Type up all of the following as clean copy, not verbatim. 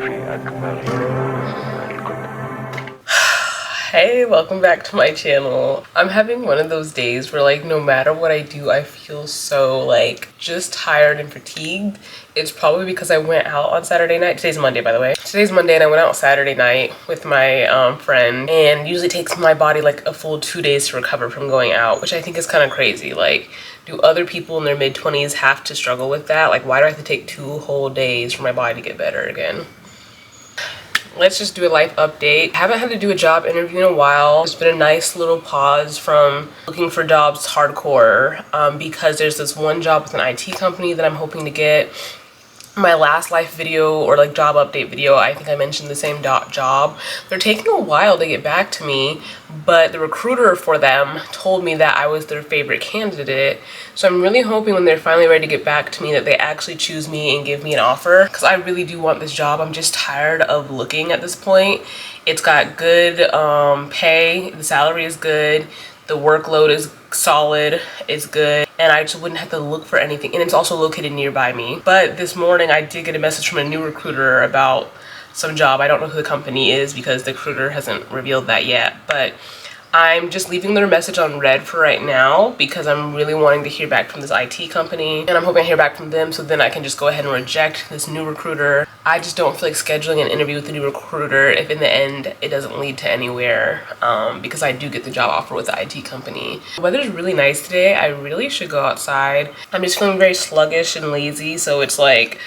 Hey, welcome back to my channel. I'm having one of those days where like no matter what I do, I feel so like just tired and fatigued. It's probably because I went out on Saturday night. Today's Monday, by the way. Today's Monday and I went out Saturday night with my friend, and usually takes my body like a full 2 days to recover from going out, which I think is kind of crazy. Like, do other people in their mid-20s have to struggle with that? Like, why do I have to take 2 whole days for my body to get better again? Let's just do a life update. I haven't had to do a job interview in a while. It's been a nice little pause from looking for jobs hardcore because there's this one job with an IT company that I'm hoping to get. My last life video or like job update video, I think I mentioned the same job. They're taking a while to get back to me, but the recruiter for them told me that I was their favorite candidate. So I'm really hoping when they're finally ready to get back to me that they actually choose me and give me an offer, because I really do want this job. I'm just tired of looking at this point. It's got good pay, the salary is good, the workload is solid, it's good, and I just wouldn't have to look for anything, and it's also located nearby me. But this morning I did get a message from a new recruiter about some job. I don't know who the company is because the recruiter hasn't revealed that yet, but I'm just leaving their message on red for right now because I'm really wanting to hear back from this IT company, and I'm hoping I hear back from them so then I can just go ahead and reject this new recruiter. I just don't feel like scheduling an interview with the new recruiter if in the end it doesn't lead to anywhere, because I do get the job offer with the IT company. The weather's really nice today. I really should go outside. I'm just feeling very sluggish and lazy, so it's like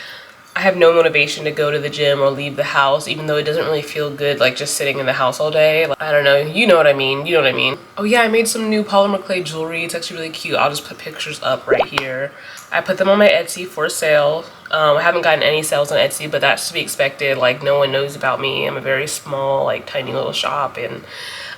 I have no motivation to go to the gym or leave the house, even though it doesn't really feel good like just sitting in the house all day. Like, I don't know, you know what I mean, you know what I mean. Oh yeah, I made some new polymer clay jewelry. It's actually really cute. I'll just put pictures up right here. I put them on my Etsy for sale. I haven't gotten any sales on Etsy, but that's to be expected. Like, no one knows about me. I'm a very small, like tiny little shop, and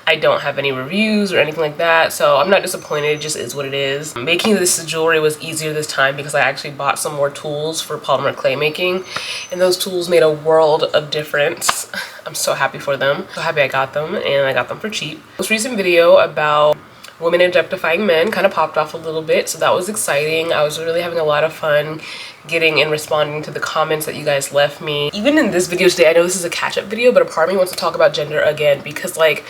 I don't have any reviews or anything like that, so I'm not disappointed. It just is what it is. Making this jewelry was easier this time because I actually bought some more tools for polymer clay making, and those tools made a world of difference. I'm so happy for them. So happy I got them, and I got them for cheap. Most recent video about women objectifying men kind of popped off a little bit, so that was exciting. I was really having a lot of fun getting and responding to the comments that you guys left me. Even in this video today, I know this is a catch-up video, but a part of me wants to talk about gender again because, like,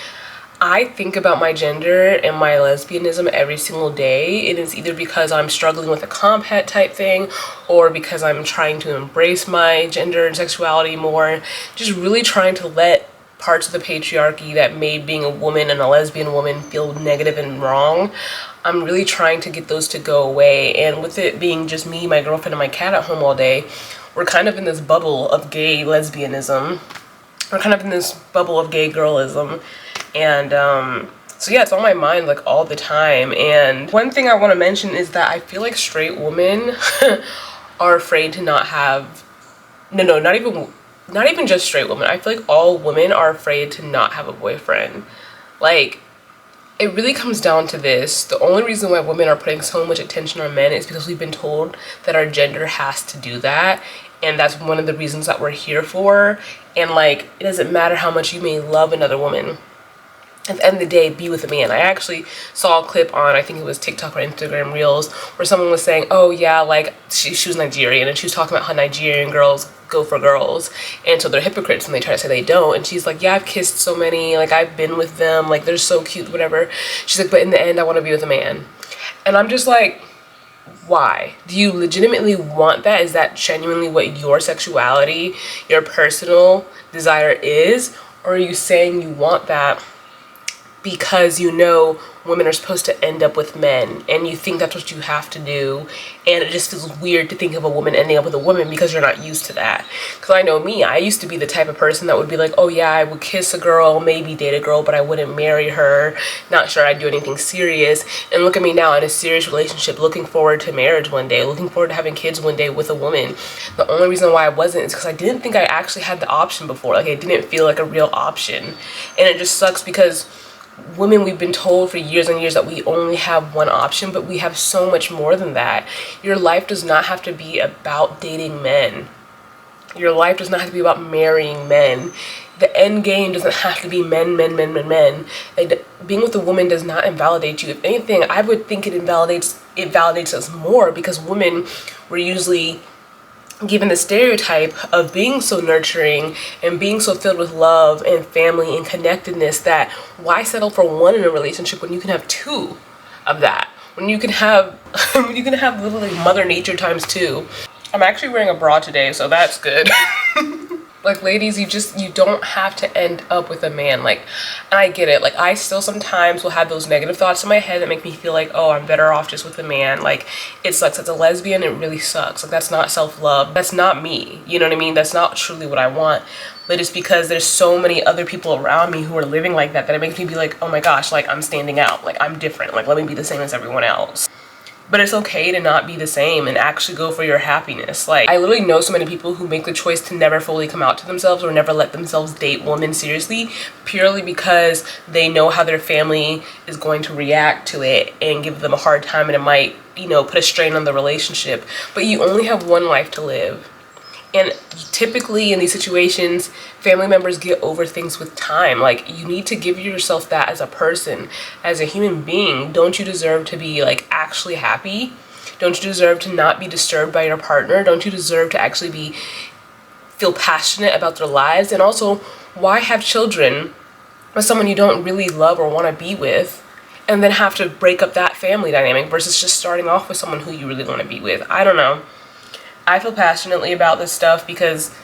I think about my gender and my lesbianism every single day. It is either because I'm struggling with a comp-het type thing or because I'm trying to embrace my gender and sexuality more. Just really trying to let parts of the patriarchy that made being a woman and a lesbian woman feel negative and wrong. I'm really trying to get those to go away. And with it being just me, my girlfriend, and my cat at home all day, we're kind of in this bubble of gay lesbianism. We're kind of in this bubble of gay girlism. And so yeah, it's on my mind like all the time. And one thing I want to mention is that I feel like straight women are afraid to not have, not even just straight women. I feel like all women are afraid to not have a boyfriend. Like, it really comes down to this. The only reason why women are putting so much attention on men is because we've been told that our gender has to do that. And that's one of the reasons that we're here for. And like, it doesn't matter how much you may love another woman. At the end of the day, be with a man. I actually saw a clip on, I think it was TikTok or Instagram Reels, where someone was saying, oh yeah, like she was Nigerian, and she was talking about how Nigerian girls go for girls, and so they're hypocrites and they try to say they don't. And she's like, yeah, I've kissed so many, like I've been with them, like they're so cute, whatever. She's like, but in the end, I want to be with a man. And I'm just like, why? Do you legitimately want that? Is that genuinely what your sexuality, your personal desire is? Or are you saying you want that because you know women are supposed to end up with men and you think that's what you have to do, and it just feels weird to think of a woman ending up with a woman because you're not used to that? Because I know me, I used to be the type of person that would be like, oh yeah, I would kiss a girl, maybe date a girl, but I wouldn't marry her, not sure I'd do anything serious. And look at me now in a serious relationship, looking forward to marriage one day, looking forward to having kids one day with a woman. The only reason why I wasn't is because I didn't think I actually had the option before. Like, it didn't feel like a real option. And it just sucks because women, we've been told for years and years that we only have one option, but we have so much more than that. Your life does not have to be about dating men. Your life does not have to be about marrying men. The end game doesn't have to be men. Like, being with a woman does not invalidate you. If anything, I would think it validates us more, because women were usually given the stereotype of being so nurturing and being so filled with love and family and connectedness, that why settle for one in a relationship when you can have two of that? When you can have when you can have literally Mother Nature times two. I'm actually wearing a bra today, so that's good. Like, ladies, you don't have to end up with a man. Like, and I get it. Like, I still sometimes will have those negative thoughts in my head that make me feel like, oh, I'm better off just with a man. Like, it sucks. As a lesbian, it really sucks. Like, that's not self-love. That's not me. You know what I mean? That's not truly what I want. But it's because there's so many other people around me who are living like that it makes me be like, oh my gosh, like, I'm standing out. Like, I'm different. Like, let me be the same as everyone else. But it's okay to not be the same and actually go for your happiness. Like, I literally know so many people who make the choice to never fully come out to themselves or never let themselves date women seriously, purely because they know how their family is going to react to it and give them a hard time, and it might, you know, put a strain on the relationship. But you only have one life to live. And typically in these situations, family members get over things with time. Like, you need to give yourself that as a person, as a human being. Don't you deserve to be like actually happy? Don't you deserve to not be disturbed by your partner? Don't you deserve to actually feel passionate about their lives? And also, why have children with someone you don't really love or want to be with, and then have to break up that family dynamic versus just starting off with someone who you really want to be with? I don't know. I feel passionately about this stuff because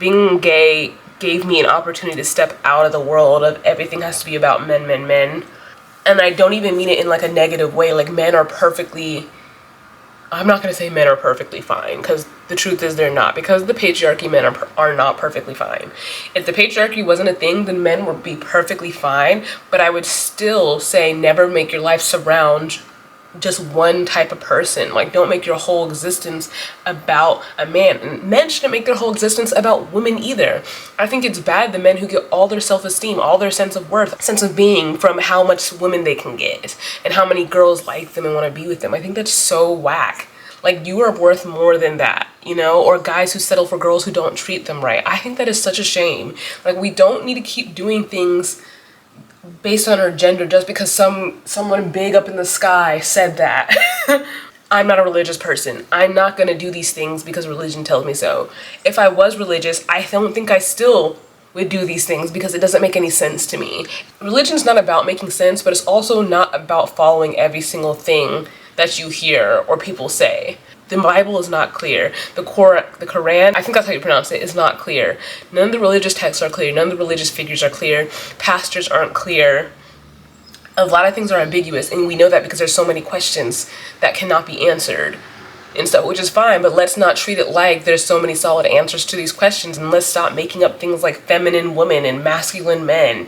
being gay gave me an opportunity to step out of the world of everything has to be about men, men, men. And I don't even mean it in like a negative way. Like, men are perfectly, I'm not going to say men are perfectly fine, because the truth is they're not. Because the patriarchy, men are not perfectly fine. If the patriarchy wasn't a thing, then men would be perfectly fine. But I would still say never make your life surround just one type of person. Like, don't make your whole existence about a man. And men shouldn't make their whole existence about women either. I think it's bad the men who get all their self-esteem, all their sense of worth, sense of being from how much women they can get and how many girls like them and want to be with them. I think that's so whack. Like, you are worth more than that, you know? Or guys who settle for girls who don't treat them right. I think that is such a shame. Like, we don't need to keep doing things based on her gender just because someone big up in the sky said that. I'm not a religious person. I'm not gonna do these things because religion tells me so. If I was religious, I don't think I still would do these things because it doesn't make any sense to me. Religion's not about making sense, but it's also not about following every single thing that you hear or people say. The Bible is not clear. The Quran, I think that's how you pronounce it, is not clear. None of the religious texts are clear. None of the religious figures are clear. Pastors aren't clear. A lot of things are ambiguous, and we know that because there's so many questions that cannot be answered and stuff, which is fine, but let's not treat it like there's so many solid answers to these questions, and let's stop making up things like feminine women and masculine men.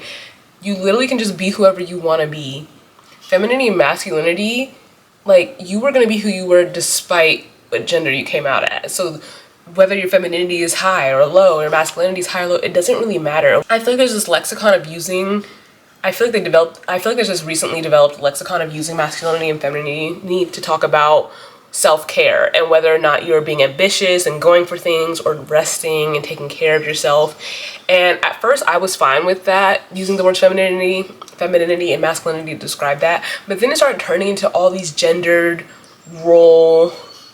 You literally can just be whoever you want to be. Femininity and masculinity, like, you were going to be who you were despite what gender you came out as. So whether your femininity is high or low or masculinity is high or low, it doesn't really matter. I feel like there's this lexicon of using, I feel like there's this recently developed lexicon of using masculinity and femininity to talk about self-care and whether or not you're being ambitious and going for things or resting and taking care of yourself. And at first I was fine with that, using the words femininity and masculinity to describe that. But then it started turning into all these gendered role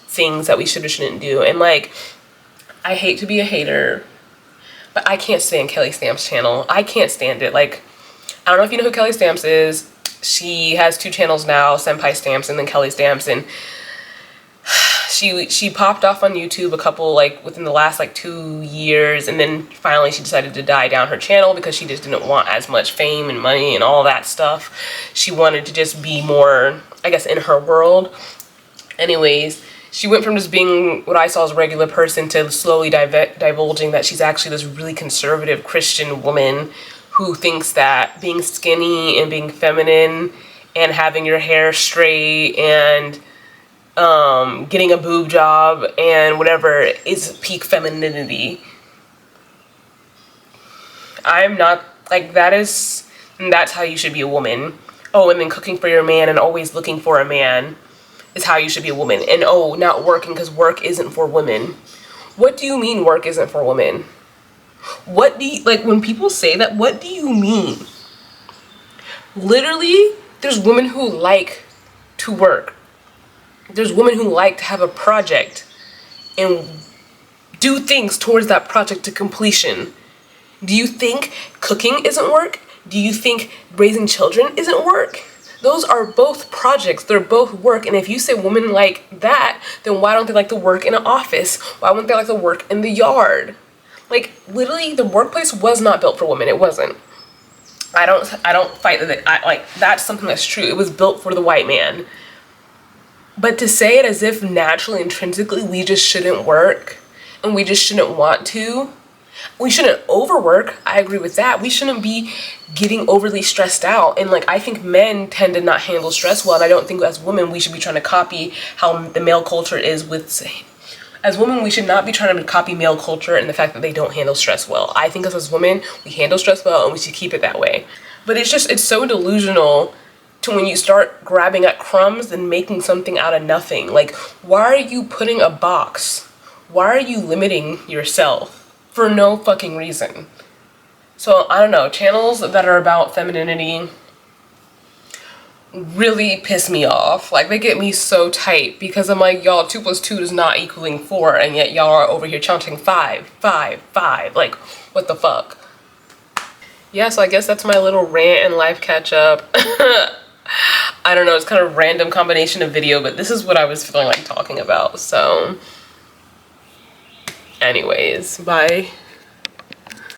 things that we should or shouldn't do. And like, I hate to be a hater, but I can't stand Kelly Stamps' channel. I can't stand it. Like, I don't know if you know who Kelly Stamps is. She has two channels now, Senpai Stamps and then Kelly Stamps, and she popped off on YouTube a couple, like, within the last like 2 years, and then finally she decided to die down her channel because she just didn't want as much fame and money and all that stuff. She wanted to just be more, I guess, in her world. Anyways, she went from just being what I saw as a regular person to slowly divulging that she's actually this really conservative Christian woman who thinks that being skinny and being feminine and having your hair straight and getting a boob job and whatever is peak femininity. I'm not, like, that's how you should be a woman. Oh, and then cooking for your man and always looking for a man is how you should be a woman. And oh, not working because work isn't for women. What do you mean work isn't for women? What do you, like, when people say that, what do you mean? Literally, there's women who like to work. There's women who like to have a project and do things towards that project to completion. Do you think cooking isn't work? Do you think raising children isn't work? Those are both projects. They're both work. And if you say women like that, then why don't they like to work in an office? Why wouldn't they like to work in the yard? Like, literally, the workplace was not built for women. It wasn't. I don't fight that. Like, that's something that's true. It was built for the white man. But to say it as if naturally, intrinsically, we just shouldn't work and we just shouldn't want to. We shouldn't overwork. I agree with that. We shouldn't be getting overly stressed out. And like, I think men tend to not handle stress well. And I don't think as women, we should be trying to copy how the male culture is with, as women, we should not be trying to copy male culture and the fact that they don't handle stress well. I think as women, we handle stress well and we should keep it that way. But it's so delusional to when you start grabbing at crumbs and making something out of nothing. Like, why are you putting a box? Why are you limiting yourself for no fucking reason? So I don't know, channels that are about femininity really piss me off. Like, they get me so tight because I'm like, y'all, 2 + 2 is not equaling 4, and yet y'all are over here chanting 5, 5, 5. Like, what the fuck? Yeah, so I guess that's my little rant and life catch up. I don't know, it's kind of random combination of video, but this is what I was feeling like talking about. So anyways, bye.